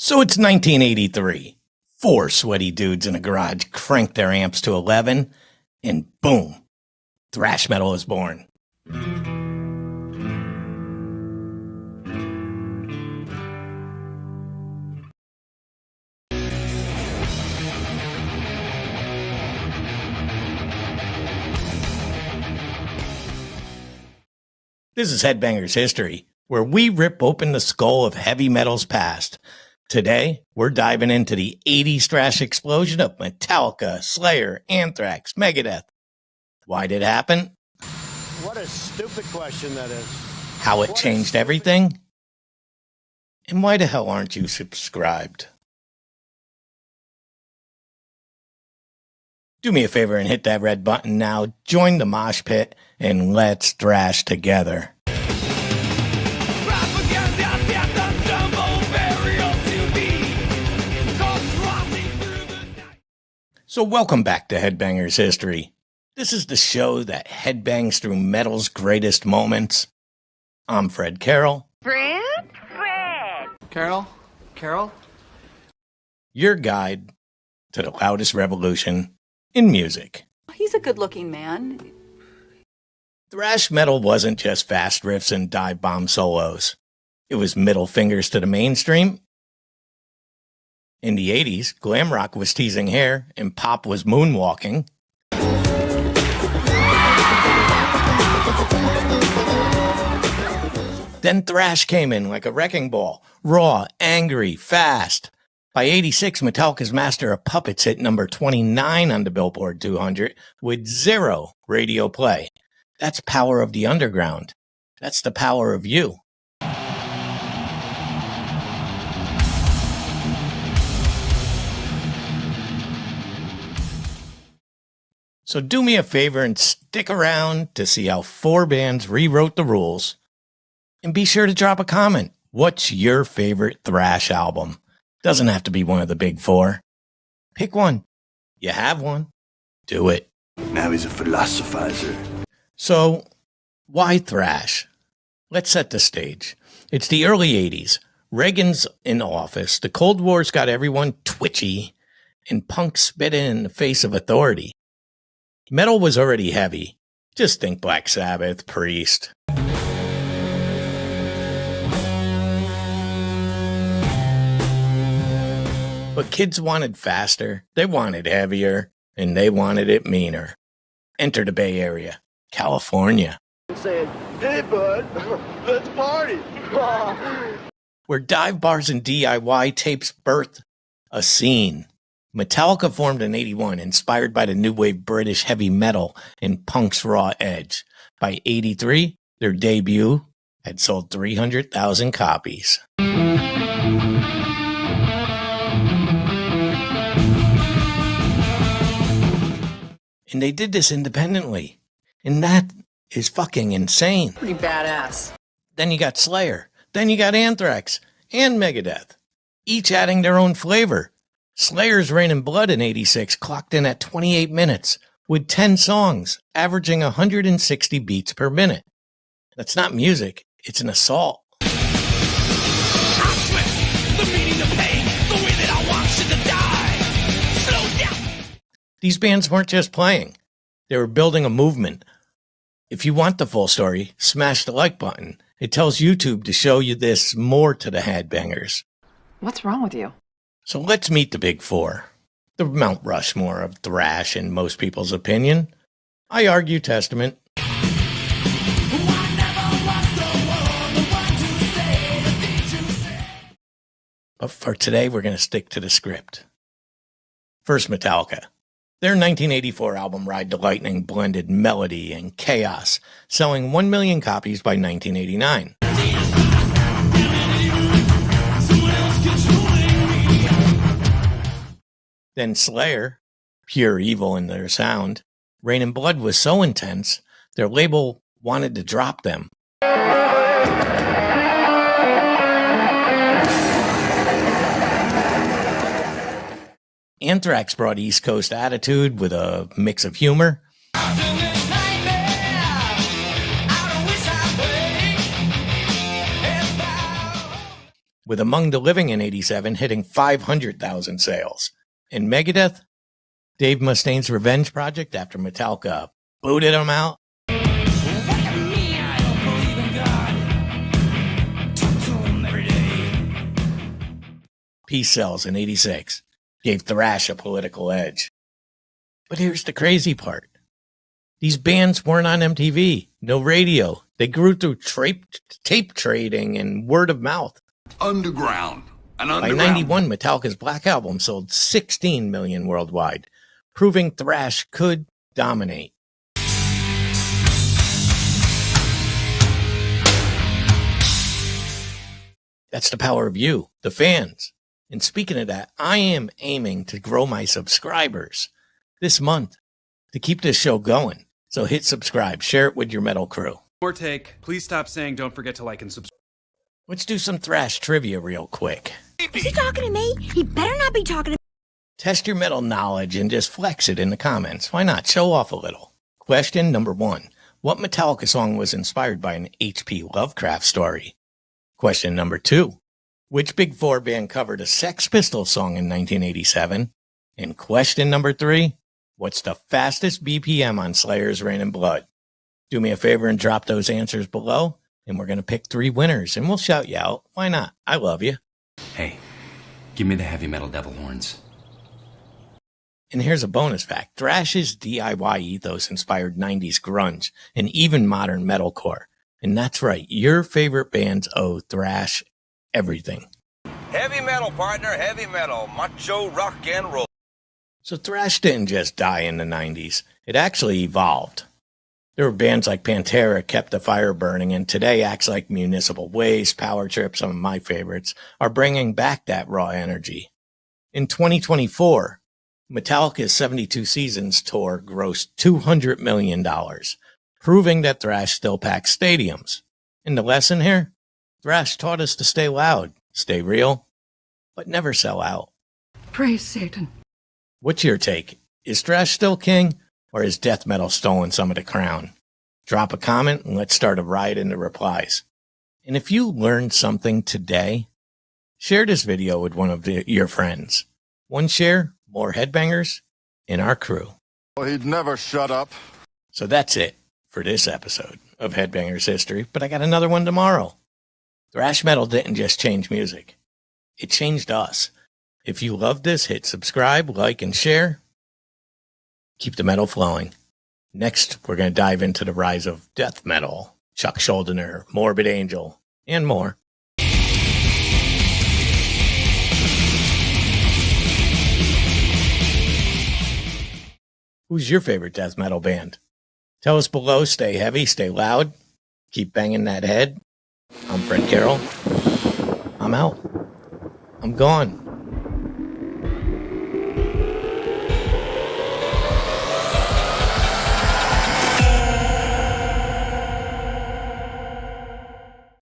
So it's 1983. Four sweaty dudes in a garage crank their amps to 11, and boom, thrash metal is born. This is Headbangers History, where we rip open the skull of heavy metal's past. Today, we're diving into the 80s thrash explosion of Metallica, Slayer, Anthrax, Megadeth. Why did it happen? What a stupid question that is. How it changed everything? And why the hell aren't you subscribed? Do me a favor and hit that red button now, join the mosh pit, and let's thrash together. So welcome back to Headbangers History. This is the show that headbangs through metal's greatest moments. I'm Fred Carroll. Fred? Carroll? Your guide to the loudest revolution in music. He's a good-looking man. Thrash metal wasn't just fast riffs and dive bomb solos. It was middle fingers to the mainstream. In the 80s, glam rock was teasing hair and pop was moonwalking. Then thrash came in like a wrecking ball, raw, angry, fast. By 86, Metallica's Master of Puppets hit number 29 on the Billboard 200 with 0 radio play. That's power of the underground. That's the power of you. So do me a favor and stick around to see how 4 bands rewrote the rules. And be sure to drop a comment. What's your favorite thrash album? Doesn't have to be one of the big 4. Pick one. You have one. Do it. Now he's a philosophizer. So, why thrash? Let's set the stage. It's the early 80s. Reagan's in office. The Cold War's got everyone twitchy, and punk spit in the face of authority. Metal was already heavy. Just think Black Sabbath, Priest. But kids wanted faster, they wanted heavier, and they wanted it meaner. Enter the Bay Area, California. Saying, hey bud, let's party. Where dive bars and DIY tapes birthed a scene. Metallica formed in 81, inspired by the new wave British heavy metal and punk's raw edge. By 83, their debut had sold 300,000 copies. And they did this independently. And that is fucking insane. Pretty badass. Then you got Slayer. Then you got Anthrax and Megadeth, each adding their own flavor. Slayer's Rain and Blood in 86 clocked in at 28 minutes with 10 songs, averaging 160 beats per minute. That's not music, it's an assault. I swear, the meaning of pain, the way that I want you to die. Slow down. These bands weren't just playing, they were building a movement. If you want the full story, smash the like button. It tells YouTube to show you this more to the headbangers. What's wrong with you? So let's meet the big 4. The Mount Rushmore of thrash in most people's opinion. I argue Testament. But for today, we're going to stick to the script. First, Metallica. Their 1984 album Ride the Lightning blended melody and chaos, selling 1 million copies by 1989. Then Slayer, pure evil in their sound. Rain and Blood was so intense, their label wanted to drop them. Anthrax brought East Coast attitude with a mix of humor. with Among the Living in 87 hitting 500,000 sales. And Megadeth, Dave Mustaine's revenge project after Metallica booted him out. Peace Sells in 86 gave Thrash a political edge. But here's the crazy part. These bands weren't on MTV, no radio. They grew through tape trading and word of mouth. Underground. By 91, Metallica's Black Album sold 16 million worldwide, proving Thrash could dominate. That's the power of you, the fans. And speaking of that, I am aiming to grow my subscribers this month to keep this show going. So hit subscribe, share it with your metal crew. More take. Please stop saying don't forget to like and subscribe. Let's do some Thrash trivia real quick. Is he talking to me? He better not be talking to me. Test your metal knowledge and just flex it in the comments. Why not? Show off a little. Question number 1. What Metallica song was inspired by an H.P. Lovecraft story? Question number 2. Which Big Four band covered a Sex Pistols song in 1987? And question number 3. What's the fastest BPM on Slayer's Rain and Blood? Do me a favor and drop those answers below, and we're going to pick 3 winners, and we'll shout you out. Why not? I love you. Hey, give me the heavy metal devil horns. And here's a bonus fact. Thrash's DIY ethos inspired 90s grunge and even modern metalcore. And that's right, your favorite bands owe Thrash everything. Heavy metal, partner, heavy metal. Macho rock and roll. So Thrash didn't just die in the 90s. It actually evolved. There were bands like Pantera kept the fire burning, and today acts like Municipal Waste, Power Trip, some of my favorites, are bringing back that raw energy. In 2024, Metallica's 72 Seasons tour grossed $200 million, proving that Thrash still packs stadiums. And the lesson here? Thrash taught us to stay loud, stay real, but never sell out. Praise Satan. What's your take? Is Thrash still king, or has death metal stolen some of the crown? Drop a comment and let's start a riot in the replies. And if you learned something today, share this video with one of your friends. One share, more headbangers in our crew. Well, he'd never shut up. So that's it for this episode of Headbangers History, but I got another one tomorrow. Thrash metal didn't just change music. It changed us. If you love this, hit subscribe, like, and share. Keep the metal flowing. Next, we're going to dive into the rise of death metal, Chuck Schuldiner, Morbid Angel, and more. Who's your favorite death metal band? Tell us below. Stay heavy, stay loud, keep banging that head. I'm Fred Carroll. I'm out. I'm gone.